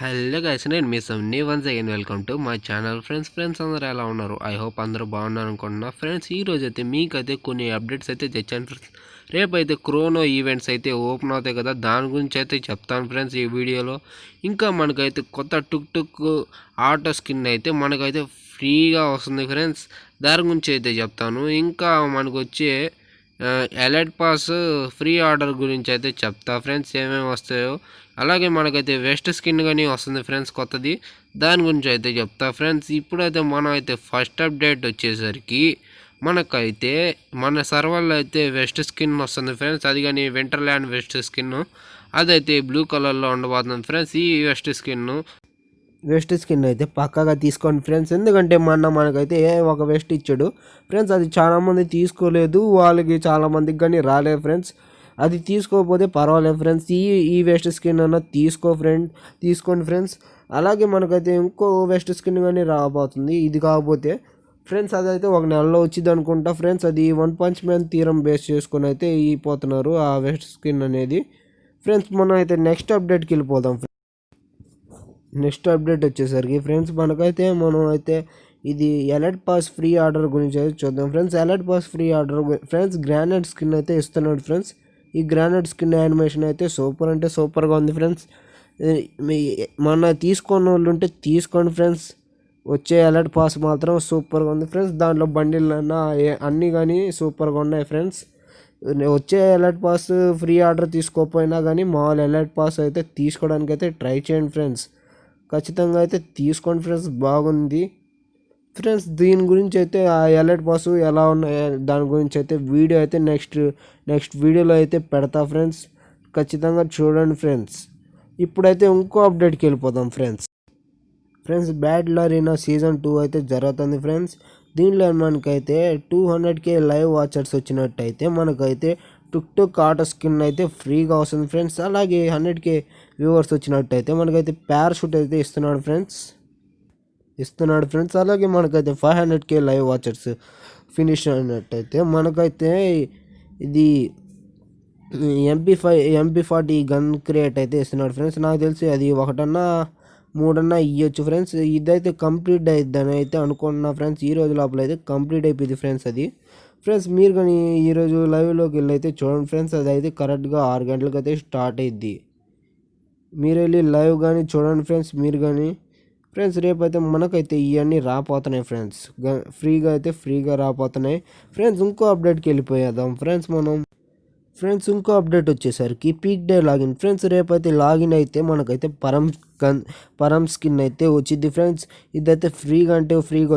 Hello guys, నేను మీ సమ్ని once again welcome to my channel. Friends అందరూ ఎలా ఉన్నారు? ఐ హోప్ అందరూ బాగున్నారు అనుకుంటున్నా. ఫ్రెండ్స్, ఈరోజు అయితే మీకైతే కొన్ని అప్డేట్స్ అయితే తెచ్చాను ఫ్రెండ్స్. రేపైతే క్రోనో ఈవెంట్స్ అయితే ఓపెన్ అవుతాయి కదా, దాని గురించి అయితే చెప్తాను ఫ్రెండ్స్ ఈ వీడియోలో. ఇంకా మనకైతే కొత్త టుక్ ఆటో స్కిన్ అయితే మనకైతే ఫ్రీగా వస్తుంది ఫ్రెండ్స్, దాని గురించి అయితే చెప్తాను. ఇంకా మనకు వచ్చే ఎలైట్ పాస్ ఫ్రీ ఆర్డర్ గురించి అయితే చెప్తా ఫ్రెండ్స్, ఏమేమి వస్తాయో. అలాగే మనకైతే వెస్ట్ స్కిన్ కానీ వస్తుంది ఫ్రెండ్స్ కొత్తది, దాని గురించి అయితే చెప్తా ఫ్రెండ్స్. ఇప్పుడైతే మనం అయితే ఫస్ట్ అప్డేట్ వచ్చేసరికి మనకైతే మన సర్వర్లో అయితే వెస్ట్ స్కిన్ వస్తుంది ఫ్రెండ్స్. అది కానీ వింటర్ల్యాండ్ వెస్ట్ స్కిన్, అదైతే బ్లూ కలర్లో ఉండబోతుంది ఫ్రెండ్స్. ఈ వెస్ట్ స్కిన్ అయితే పక్కాగా తీసుకోండి ఫ్రెండ్స్, ఎందుకంటే మనకైతే ఒక వెస్ట్ ఇచ్చాడు ఫ్రెండ్స్. అది చాలామంది తీసుకోలేదు, వాళ్ళకి చాలామందికి కానీ రాలేదు ఫ్రెండ్స్. అది తీసుకోకపోతే పర్వాలేదు ఫ్రెండ్స్, ఈ వెస్ట్ స్కిన్ అన్న తీసుకోండి ఫ్రెండ్స్. అలాగే మనకైతే ఇంకో వెస్ట్ స్కిన్ కానీ రాబోతుంది, ఇది కాకపోతే ఫ్రెండ్స్. అదైతే ఒక నెలలో వచ్చింది అనుకుంటా ఫ్రెండ్స్. అది one punch man theorem base చేసుకొని అయితే పోతున్నారు ఆ వెస్ట్ స్కిన్ అనేది ఫ్రెండ్స్. మనం అయితే నెక్స్ట్ అప్డేట్కి వెళ్ళిపోదాం. నెక్స్ట్ అప్డేట్ వచ్చేసరికి ఫ్రెండ్స్ మనకైతే మనం అయితే ఇది ఎలైట్ పాస్ ఫ్రీ ఆర్డర్ గురించి అయితే చూద్దాం friends. Elite pass free order friends, granite skin అయితే ఇస్తున్నాడు ఫ్రెండ్స్. ఈ గ్రానైట్ స్కిన్ యానిమేషన్ అయితే సూపర్ అంటే సూపర్గా ఉంది ఫ్రెండ్స్. మొన్న తీసుకున్న వాళ్ళు ఉంటే తీసుకోండి ఫ్రెండ్స్. వచ్చే ఎలైట్ పాస్ మాత్రం సూపర్గా ఉంది ఫ్రెండ్స్. దాంట్లో బండిల్ అన్నీ కానీ సూపర్గా ఉన్నాయి ఫ్రెండ్స్. వచ్చే ఎలైట్ పాస్ ఫ్రీ ఆర్డర్ తీసుకోకపోయినా కానీ మామూలు ఎలైట్ పాస్ అయితే తీసుకోవడానికి అయితే ట్రై చేయండి ఫ్రెండ్స్. ఖచ్చితంగా అయితే తీసుకోండి ఫ్రెండ్స్, బాగుంది ఫ్రెండ్స్. దీని గురించి అయితే ఆ ఎలైట్ పాస్ ఎలా ఉన్నాయి దాని గురించి అయితే వీడియో అయితే నెక్స్ట్ వీడియోలో అయితే పెడతా ఫ్రెండ్స్, ఖచ్చితంగా చూడండి ఫ్రెండ్స్. ఇప్పుడైతే ఇంకో అప్డేట్కి వెళ్ళిపోదాం ఫ్రెండ్స్. బ్యాటిల్ అరీనా సీజన్ 2 అయితే జరుగుతుంది ఫ్రెండ్స్. దీనిలో మనకైతే 200K లైవ్ వాచర్స్ వచ్చినట్టయితే మనకైతే టుక్ ఆటో స్కిన్ అయితే ఫ్రీగా వస్తుంది ఫ్రెండ్స్. అలాగే 100K వ్యూవర్స్ వచ్చినట్టయితే మనకైతే పారాషూట్ అయితే ఇస్తున్నాడు ఫ్రెండ్స్. అలాగే మనకైతే 500K లైవ్ వాచర్స్ ఫినిష్ అయినట్టయితే మనకైతే ఇది MP40 గన్ క్రియేట్ అయితే ఇస్తున్నాడు ఫ్రెండ్స్. నాకు తెలిసి అది 1-3 ఇవ్వచ్చు ఫ్రెండ్స్. ఇదైతే కంప్లీట్ అయిద్దని అయితే అనుకుంటున్నా ఫ్రెండ్స్. ఈ రోజు లోపల అయితే కంప్లీట్ అయిపోయింది ఫ్రెండ్స్ అది. ఫ్రెండ్స్, మీరు కానీ ఈరోజు లైవ్లోకి వెళ్ళి అయితే చూడండి ఫ్రెండ్స్. అది అయితే కరెక్ట్గా 6 గంటలకు అయితే స్టార్ట్ అయ్యిద్ది. మీరు వెళ్ళి లైవ్ కానీ చూడండి ఫ్రెండ్స్. మీరు కానీ ఫ్రెండ్స్, రేపైతే మనకైతే ఇవన్నీ రాపోతున్నాయి ఫ్రెండ్స్, ఫ్రీగా రాపోతున్నాయి ఫ్రెండ్స్. ఇంకో అప్డేట్కి వెళ్ళిపోయేద్దాం ఫ్రెండ్స్. ఇంకో అప్డేట్ వచ్చేసరికి పీక్ డే లాగిన్ ఫ్రెండ్స్. రేపైతే లాగిన్ అయితే మనకైతే పరం స్కిన్ అయితే వచ్చింది ఫ్రెండ్స్. ఇదైతే ఫ్రీగా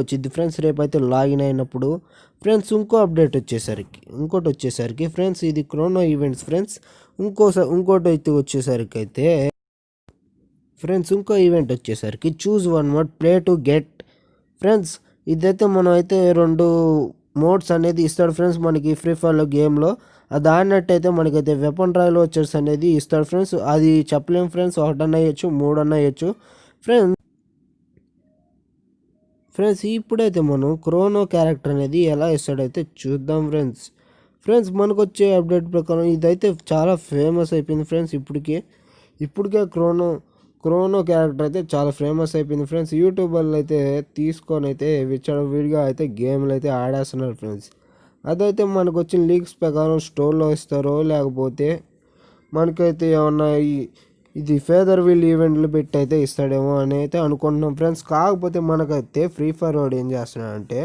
వచ్చింది ఫ్రెండ్స్ రేపైతే లాగిన్ అయినప్పుడు ఫ్రెండ్స్. ఇంకోటి వచ్చేసరికి ఫ్రెండ్స్, ఇది క్రోనో ఈవెంట్స్ ఫ్రెండ్స్. ఇంకోటి అయితే వచ్చేసరికి అయితే ఫ్రెండ్స్, ఇంకో ఈవెంట్ వచ్చేసరికి choose one mode play to get friends. ఇదైతే మనం అయితే 2 మోడ్స్ అనేది ఇస్తాడు ఫ్రెండ్స్ మనకి ఫ్రీ ఫైర్లో గేమ్లో. అది ఆడినట్టయితే మనకైతే వెపన్ రాయల్ వాచర్స్ అనేది ఇస్తాడు ఫ్రెండ్స్. అది చెప్పలేము ఫ్రెండ్స్, 1 అయ్యచ్చు 3 అయ్యచ్చు ఫ్రెండ్స్. ఇప్పుడైతే మనం క్రోనో క్యారెక్టర్ అనేది ఎలా ఇస్తాడైతే చూద్దాం ఫ్రెండ్స్. మనకు వచ్చే అప్డేట్ ప్రకారం ఇదైతే చాలా ఫేమస్ అయిపోయింది ఫ్రెండ్స్. ఇప్పటికే క్రోనో క్యారెక్టర్ అయితే చాలా ఫేమస్ అయిపోయింది ఫ్రెండ్స్. యూట్యూబర్లు అయితే తీసుకొని అయితే విడిగా అయితే గేమ్లు అయితే ఆడేస్తున్నారు ఫ్రెండ్స్. అదైతే మనకు వచ్చిన లీక్స్ ప్రకారం స్టోర్లో ఇస్తారో లేకపోతే మనకైతే ఏమన్నా ఇది ఫేదర్ వీల్ ఈవెంట్లు పెట్టి అయితే ఇస్తాడేమో అని అయితే అనుకుంటున్నాం ఫ్రెండ్స్. కాకపోతే మనకైతే ఫ్రీ ఫైర్ వాడు ఏం చేస్తున్నాడంటే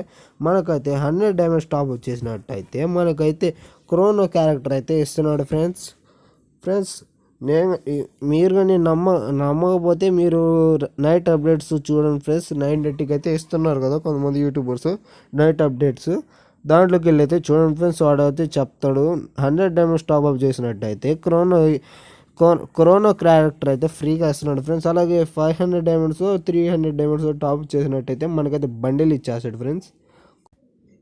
మనకైతే 100 డైమండ్స్ టాప్ వచ్చేసినట్టయితే మనకైతే క్రోనో క్యారెక్టర్ అయితే ఇస్తున్నాడు ఫ్రెండ్స్. మీరు కానీ నమ్మకపోతే మీరు నైట్ అప్డేట్స్ చూడండి ఫ్రెండ్స్. 9:30కి అయితే ఇస్తున్నారు కదా కొంతమంది యూట్యూబర్స్ నైట్ అప్డేట్స్, దాంట్లోకి వెళ్ళి అయితే చూడండి ఫ్రెండ్స్. వాడైతే చెప్తాడు 100 డైమండ్స్ టాప్అప్ చేసినట్టయితే క్రోనో క్యారెక్టర్ అయితే ఫ్రీగా ఇస్తున్నాడు ఫ్రెండ్స్. అలాగే 500 డైమండ్స్ 300 డైమండ్స్ టాప్ చేసినట్టయితే మనకైతే బండిల్ ఇచ్చేస్తాడు ఫ్రెండ్స్.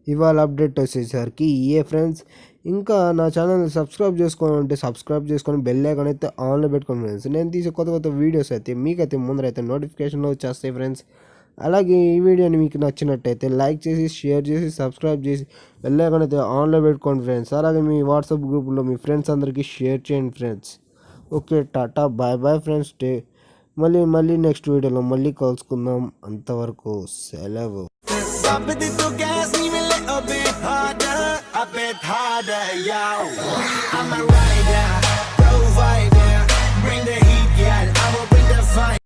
ఇవాళ అప్డేట్ వచ్చేసరికి ఫ్రెండ్స్. ఇంకా నా ఛానల్ని సబ్స్క్రైబ్ చేసుకొని బెల్ ఐకాన్ అయితే ఆన్లో పెట్టుకోండి ఫ్రెండ్స్. నేను తీసే కొత్త వీడియోస్ అయితే మీకైతే ముందరైతే నోటిఫికేషన్లో వచ్చేస్తాయి ఫ్రెండ్స్. అలాగే ఈ వీడియోని మీకు నచ్చినట్టయితే లైక్ చేసి షేర్ చేసి సబ్స్క్రైబ్ చేసి బెల్ ఐకాన్ అయితే ఆన్లో పెట్టుకోండి ఫ్రెండ్స్. అలాగే మీ వాట్సాప్ గ్రూప్లో మీ ఫ్రెండ్స్ అందరికీ షేర్ చేయండి friends. Okay, tata bye friends. మళ్ళీ నెక్స్ట్ వీడియోలో మళ్ళీ కలుసుకుందాం. అంతవరకు సెలవు. I'm a rider.